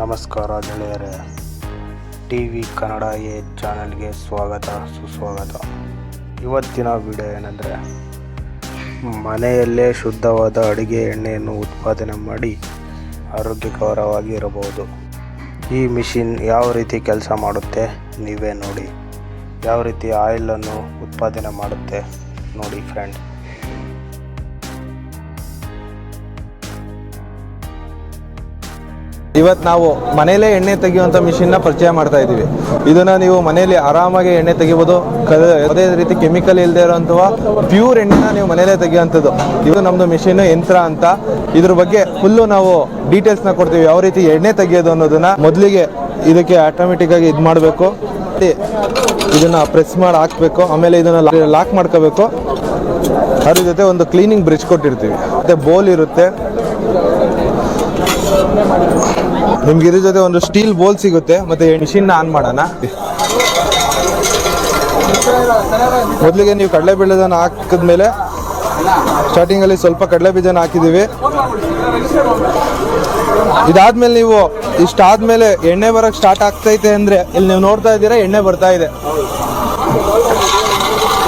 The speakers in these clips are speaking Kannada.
ನಮಸ್ಕಾರ ಗೆಳೆಯರೇ, ಟಿವಿ ಕನ್ನಡ ಎ ಚಾನಲ್ಗೆ ಸ್ವಾಗತ ಸುಸ್ವಾಗತ. ಇವತ್ತಿನ ವಿಡಿಯೋ ಏನೆಂದರೆ, ಮನೆಯಲ್ಲೇ ಶುದ್ಧವಾದ ಅಡುಗೆ ಎಣ್ಣೆಯನ್ನು ಉತ್ಪಾದನೆ ಮಾಡಿ ಆರೋಗ್ಯಕರವಾಗಿ ಇರಬಹುದು. ಈ ಮಿಷಿನ್ ಯಾವ ರೀತಿ ಕೆಲಸ ಮಾಡುತ್ತೆ ನೀವೇ ನೋಡಿ. ಯಾವ ರೀತಿ ಆಯಿಲನ್ನು ಉತ್ಪಾದನೆ ಮಾಡುತ್ತೆ ನೋಡಿ ಫ್ರೆಂಡ್. ಇವತ್ತು ನಾವು ಮನೆಯಲ್ಲೇ ಎಣ್ಣೆ ತೆಗೆಯುವಂಥ ಮಿಷಿನ್ನ ಪರಿಚಯ ಮಾಡ್ತಾ ಇದ್ದೀವಿ. ಇದನ್ನು ನೀವು ಮನೆಯಲ್ಲಿ ಆರಾಮಾಗಿ ಎಣ್ಣೆ ತೆಗಿಬೋದು. ಯಾವುದೇ ರೀತಿ ಕೆಮಿಕಲ್ ಇಲ್ಲದೆ ಇರೋಂಥ ಪ್ಯೂರ್ ಎಣ್ಣೆನ ನೀವು ಮನೆಯಲ್ಲೇ ತೆಗೆಯುವಂಥದ್ದು. ಇದು ನಮ್ಮದು ಮಿಷಿನ್ ಯಂತ್ರ ಅಂತ. ಇದ್ರ ಬಗ್ಗೆ ಫುಲ್ಲು ನಾವು ಡೀಟೇಲ್ಸ್ನ ಕೊಡ್ತೀವಿ, ಯಾವ ರೀತಿ ಎಣ್ಣೆ ತೆಗೆಯೋದು ಅನ್ನೋದನ್ನ. ಮೊದಲಿಗೆ ಇದಕ್ಕೆ ಆಟೋಮೆಟಿಕ್ ಆಗಿ ಇದು ಮಾಡಬೇಕು, ಇದನ್ನ ಪ್ರೆಸ್ ಮಾಡಿ ಹಾಕಬೇಕು. ಆಮೇಲೆ ಇದನ್ನ ಲಾಕ್ ಮಾಡ್ಕೋಬೇಕು. ಅದ್ರ ಜೊತೆ ಒಂದು ಕ್ಲೀನಿಂಗ್ ಬ್ರಷ್ ಕೊಟ್ಟಿರ್ತೀವಿ, ಮತ್ತೆ ಬೋಲ್ ಇರುತ್ತೆ. ನಿಮ್ಗೆ ಇದ್ರ ಜೊತೆ ಒಂದು ಸ್ಟೀಲ್ ಬೋಲ್ ಸಿಗುತ್ತೆ. ಮತ್ತೆ ಮಿಷಿನ್ ಆನ್ ಮಾಡೋಣ. ಮೊದಲಿಗೆ ನೀವು ಕಡಲೆ ಬೀಜನ ಹಾಕಿದ್ಮೇಲೆ ಸ್ಟಾರ್ಟಿಂಗ್ ಅಲ್ಲಿ ಸ್ವಲ್ಪ ಕಡಲೆ ಬೀಜನ ಹಾಕಿದೀವಿ. ಇದಾದ್ಮೇಲೆ ನೀವು ಇಷ್ಟಾದ್ಮೇಲೆ ಎಣ್ಣೆ ಬರಕ್ ಸ್ಟಾರ್ಟ್ ಆಗ್ತೈತೆ ಅಂದ್ರೆ ಇಲ್ಲಿ ನೀವು ನೋಡ್ತಾ ಇದ್ದೀರಾ, ಎಣ್ಣೆ ಬರ್ತಾ ಇದೆ.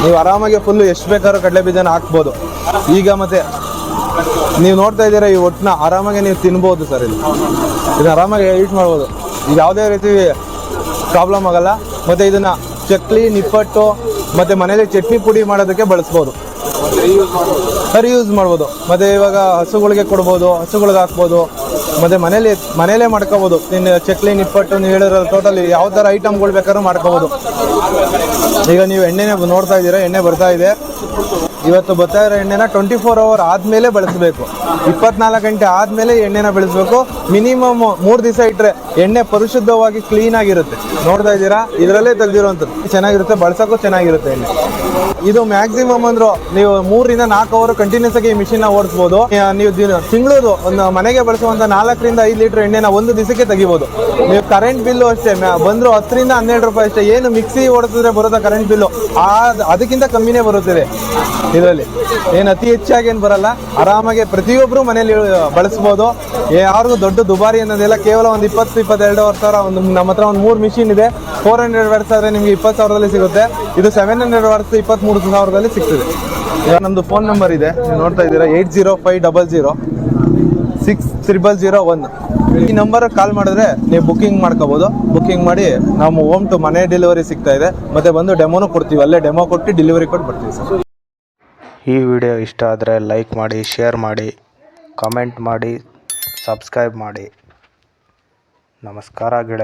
ನೀವು ಆರಾಮಾಗಿ ಫುಲ್ ಎಷ್ಟು ಬೇಕಾದ್ರೂ ಕಡಲೆ ಬೀಜನ ಹಾಕ್ಬೋದು. ಈಗ ಮತ್ತೆ ನೀವು ನೋಡ್ತಾ ಇದ್ದೀರಾ, ಈ ಒಟ್ಟನ್ನ ಆರಾಮಾಗಿ ನೀವು ತಿನ್ಬೋದು ಸರ್. ಇದನ್ನ ಆರಾಮಾಗಿ ಈಟ್ ಮಾಡ್ಬೋದು. ಇದು ಯಾವುದೇ ರೀತಿ ಪ್ರಾಬ್ಲಮ್ ಆಗಲ್ಲ. ಮತ್ತೆ ಇದನ್ನ ಚಕ್ಲಿ, ನಿಪ್ಪಟ್ಟು ಮತ್ತೆ ಮನೇಲಿ ಚಟ್ನಿ ಪುಡಿ ಮಾಡೋದಕ್ಕೆ ಬಳಸ್ಬೋದು. ಯೂಸ್ ಮಾಡ್ಬೋದು. ಮತ್ತೆ ಇವಾಗ ಹಸುಗಳಿಗೆ ಕೊಡ್ಬೋದು, ಹಸುಗಳಿಗೆ ಹಾಕ್ಬೋದು. ಮತ್ತೆ ಮನೇಲೇ ಮಾಡ್ಕೋಬೋದು. ಚಕ್ಲಿ, ನಿಪ್ಪಟ್ಟು ನೀವು ಹೇಳಿರೋ ಟೋಟಲ್ ಯಾವ ಥರ ಐಟಮ್ಗಳು ಬೇಕಾದ್ರೂ ಮಾಡ್ಕೋಬೋದು. ಈಗ ನೀವು ಎಣ್ಣೆನೇ ನೋಡ್ತಾ ಇದ್ದೀರಾ, ಎಣ್ಣೆ ಬರ್ತಾ ಇದೆ. ಇವತ್ತು ಬರ್ತಾ ಇರೋ ಎಣ್ಣೆನ 24 ಅವರ್ ಆದಮೇಲೆ ಬಳಸಬೇಕು. 24 ಗಂಟೆ ಆದಮೇಲೆ ಎಣ್ಣೆನ ಬೆಳೆಸಬೇಕು. ಮಿನಿಮಮ್ 3 ದಿವಸ ಇಟ್ಟರೆ ಎಣ್ಣೆ ಪರಿಶುದ್ಧವಾಗಿ ಕ್ಲೀನ್ ಆಗಿರುತ್ತೆ. ನೋಡ್ತಾ ಇದ್ದೀರಾ, ಇದರಲ್ಲೇ ತೆಗೆದಿರುವಂಥದ್ದು. ಚೆನ್ನಾಗಿರುತ್ತೆ, ಬಳಸೋಕ್ಕೂ ಚೆನ್ನಾಗಿರುತ್ತೆ ಎಣ್ಣೆ. ಇದು ಮ್ಯಾಕ್ಸಿಮಮ್ ಅಂದ್ರು ನೀವು 3 ರಿಂದ 4 ಅವರ್ ಕಂಟಿನ್ಯೂಸ್ ಆಗಿ ಈ ಮಿಷಿನ್ ಓಡಿಸ್ಬೋದು. ನೀವು ತಿಂಗಳದು ಒಂದು ಮನೆಗೆ ಬಳಸುವಂಥ 4 ರಿಂದ 5 ಲೀಟರ್ ಎಣ್ಣೆನ ಒಂದು ದಿವಸಕ್ಕೆ ತೆಗಿಬೋದು. ನೀವು ಕರೆಂಟ್ ಬಿಲ್ಲು ಅಷ್ಟೇ ಬಂದ್ರು 10 ರಿಂದ 12 ರೂಪಾಯಿ ಅಷ್ಟೇ. ಏನು ಮಿಕ್ಸಿ ಓಡಿಸಿದ್ರೆ ಬರೋದ ಕರೆಂಟ್ ಬಿಲ್ಲು ಅದಕ್ಕಿಂತ ಕಮ್ಮಿನೇ ಬರುತ್ತದೆ. ಇದರಲ್ಲಿ ಏನು ಅತಿ ಹೆಚ್ಚಾಗಿ ಏನು ಬರಲ್ಲ. ಆರಾಮಾಗಿ ಪ್ರತಿಯೊಬ್ಬರು ಮನೇಲಿ ಬಳಸ್ಬೋದು. ಯಾರಿಗೂ ದೊಡ್ಡ ದುಬಾರಿ ಅನ್ನೋದಿಲ್ಲ. ಕೇವಲ ಒಂದು 20-22 ಸಾವಿರ. ನಮ್ಮ ಹತ್ರ ಒಂದು 3 ಮಿಷಿನ್ ಇದೆ. 400 ವಾಟ್ಸ್ ಆದರೆ ನಿಮಗೆ 20 ಸಾವಿರದಲ್ಲಿ ಸಿಗುತ್ತೆ. ಇದು 700 ವಾಟ್ಸ್ 23 ಸಾವಿರದಲ್ಲಿ ಸಿಗ್ತದೆ. ಈಗ ನಮ್ಮದು ಫೋನ್ ನಂಬರ್ ಇದೆ, ನೀವು ನೋಡ್ತಾ ಇದ್ದೀರಾ, 8050060001. ಈ ನಂಬರ್ ಕಾಲ್ ಮಾಡಿದ್ರೆ ನೀವು ಬುಕ್ಕಿಂಗ್ ಮಾಡ್ಕೋಬೋದು. ಬುಕ್ಕಿಂಗ್ ಮಾಡಿ ನಾವು ಹೋಮ್ ಟು ಮನೆ ಡೆಲಿವರಿ ಸಿಗ್ತಾ ಇದೆ. ಮತ್ತೆ ಬಂದು ಡೆಮೋನು ಕೊಡ್ತೀವಿ. ಅಲ್ಲೇ ಡೆಮೋ ಕೊಟ್ಟು ಡೆಲಿವರಿ ಕೊಟ್ಟು ಬರ್ತೀವಿ ಸರ್. ಈ ವಿಡಿಯೋ ಇಷ್ಟ ಆದರೆ ಲೈಕ್ ಮಾಡಿ, ಶೇರ್ ಮಾಡಿ, ಕಮೆಂಟ್ ಮಾಡಿ, ಸಬ್ಸ್ಕ್ರೈಬ್ ಮಾಡಿ. ನಮಸ್ಕಾರ ಗೆಳೆಯ.